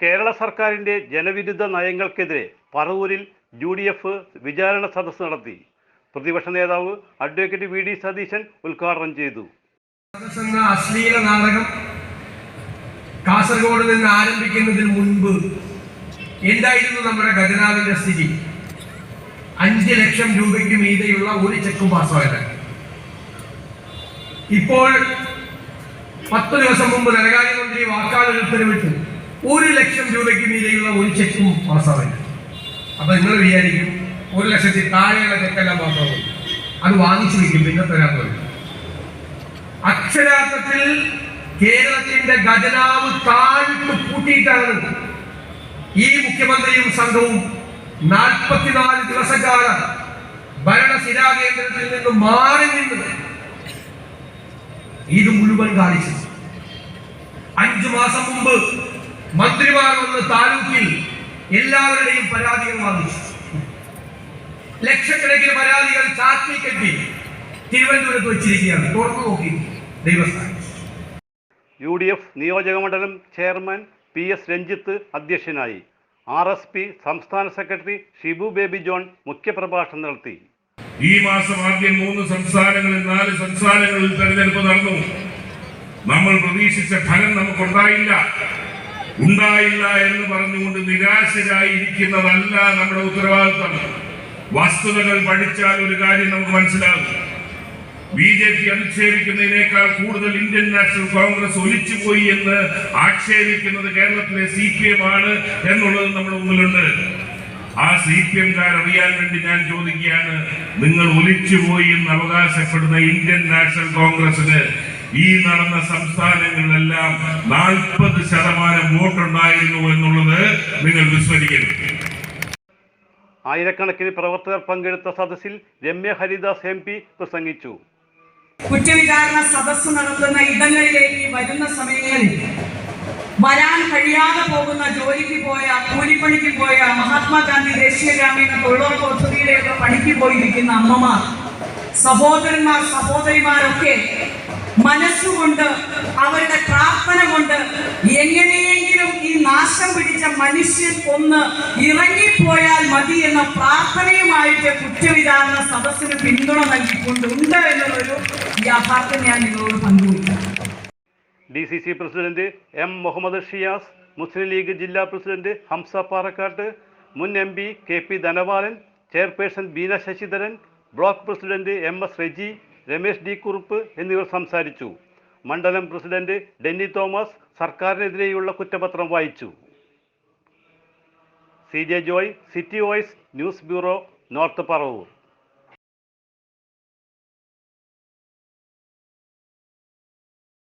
കേരള സർക്കാരിൻ്റെ ജനവിരുദ്ധ നയങ്ങൾക്കെതിരെ പറവൂരിൽ UDF വിചാരണ സദസ്സ് നടത്തി. പ്രതിപക്ഷ നേതാവ് അഡ്വക്കേറ്റ് VD സതീശൻ ഉദ്ഘാടനം ചെയ്തു. അശ്ലീല നാടകം കാസർഗോഡ് നിന്ന് ആരംഭിക്കുന്നതിന് മുൻപ് എന്തായിരുന്നു നമ്മുടെ ഖജനാവിന്റെ സ്ഥിതി? 5 ലക്ഷം രൂപയ്ക്ക് മീതെയുള്ള ഒരു ചെക്കും പാസ്സായത്. ഇപ്പോൾ 10 ദിവസം മുമ്പ് ധനകാര്യമന്ത്രി വാക്കാൽ ഉത്തരവിട്ടു 1 ലക്ഷം രൂപയ്ക്ക് മീതെയുള്ള ഒരു ചെക്കും പാസ്സാവില്ല. അപ്പൊ നിങ്ങൾ വിചാരിക്കും 1 ലക്ഷത്തിൽ താഴെയുള്ള ചെക്കെല്ലാം പാസ്സാവും, അത് വാങ്ങിച്ചു വെക്കും, പിന്നെ തരാൻ പറയും. അക്ഷരാർത്ഥത്തിൽ കേരളത്തിന്റെ ഖജനാവ് താഴ്ത്തു പൂട്ടിയിട്ടാണ് ഈ മുഖ്യമന്ത്രിയും സംഘവും 44 ദിവസക്കാലം ഭരണസിരാകേന്ദ്രത്തിൽ നിന്ന് മാറി നിന്ന് ഇത് മുഴുവൻ കാണിച്ചു. 5 മാസം മുമ്പ് മന്ത്രിമാർ വന്ന് താലൂക്കിൽ എല്ലാവരുടെയും പരാതികൾ വാങ്ങിച്ചു. ലക്ഷക്കണക്കിന് പരാതികൾ ചാക്കിൽ കെട്ടി തിരുവനന്തപുരത്ത് വെച്ചിരിക്കുകയാണ്. തുറന്നു നോക്കി ദൈവസ്ഥാനം. UDF നിയോജക മണ്ഡലം ചെയർമാൻ PS രഞ്ജിത്ത് അധ്യക്ഷനായി. RSP സംസ്ഥാന സെക്രട്ടറി ഷിബു ബേബി ജോൺ മുഖ്യപ്രഭാഷണം നടത്തി. ഈ മാസം ആദ്യം 3 സംസ്ഥാനങ്ങളിൽ 4 സംസ്ഥാനങ്ങളിൽ തെരഞ്ഞെടുപ്പ് നടന്നു. നമ്മൾ പ്രതീക്ഷിച്ച ഫലം നമുക്കുണ്ടായില്ല എന്ന് പറഞ്ഞുകൊണ്ട് നിരാശരായിരിക്കുന്നതല്ല നമ്മുടെ ഉത്തരവാദിത്വം. വസ്തുതകൾ പഠിച്ചാൽ ഒരു കാര്യം നമുക്ക് മനസ്സിലാകും. BJP അധിക്ഷേപിക്കുന്നതിനേക്കാൾ കൂടുതൽ ഇന്ത്യൻ നാഷണൽ കോൺഗ്രസ് ഒലിച്ചുപോയി എന്ന് ആക്ഷേപിക്കുന്നത് കേരളത്തിലെ CPM ആണ് എന്നുള്ളത് നമ്മുടെ മുന്നിലുണ്ട്. ആ CPM-കാർ അറിയാൻ വേണ്ടി ഞാൻ ചോദിക്കുകയാണ്, നിങ്ങൾ ഒലിച്ചുപോയി എന്ന് അവകാശപ്പെടുന്ന ഇന്ത്യൻ നാഷണൽ കോൺഗ്രസിന് ഈ നടന്ന സംസ്ഥാനങ്ങളിലെല്ലാം 40% വോട്ടുണ്ടായിരുന്നു എന്നുള്ളത് നിങ്ങൾ വിസ്മരിക്കരുത്. ആയിരക്കണക്കിന് പ്രവർത്തകർ പങ്കെടുത്ത സദസ്സിൽ രമ്യ ഹരിദാസ് MP പ്രസംഗിച്ചു. കുറ്റവിചാരണ സദസ്സ് നടത്തുന്ന ഇടങ്ങളിലേക്ക് വരുന്ന സമയങ്ങളിൽ വരാൻ കഴിയാതെ പോകുന്ന ജോലിക്ക് പോയ, കൂലിപ്പണിക്ക് പോയ, മഹാത്മാഗാന്ധി ദേശീയ ഗ്രാമീണ തൊഴിലുറപ്പ് പദ്ധതിയിലെയൊക്കെ പണിക്ക് പോയിരിക്കുന്ന അമ്മമാർ, സഹോദരന്മാർ, സഹോദരിമാരൊക്കെ മനസ്സുകൊണ്ട് അവരുടെ പ്രാർത്ഥന കൊണ്ട് എങ്ങനെയെങ്കിലും ഈ നാശം പിടിച്ച മനുഷ്യൻ ഒന്ന് ഇറങ്ങിപ്പോയാൽ മതി എന്ന പ്രാർത്ഥനയുമായിട്ട് കുറ്റവിചാരണ സദസ്സിന് പിന്തുണ നൽകിക്കൊണ്ടുണ്ട് എന്നുള്ളൊരു യാഥാർത്ഥ്യം ഞാൻ നിങ്ങളോട് പങ്കുവയ്ക്കും. DCC president M Muhammad Shiyas, Muslim League ജില്ലാ പ്രസിഡന്റ് ഹംസ പാറക്കാട്ട്, മുൻ MP KP Dhanapalan, chairperson Beena Sasidharan, block president MS Reji, Ramesh D Kurup എന്നിവർ സംസാരിച്ചു. മണ്ഡലം പ്രസിഡന്റ് ഡെന്നി തോമസ് സർക്കാരിനെതിരെയുള്ള കുറ്റപത്രം വായിച്ചു. CJ Joy, city voice news bureau, north Paravur.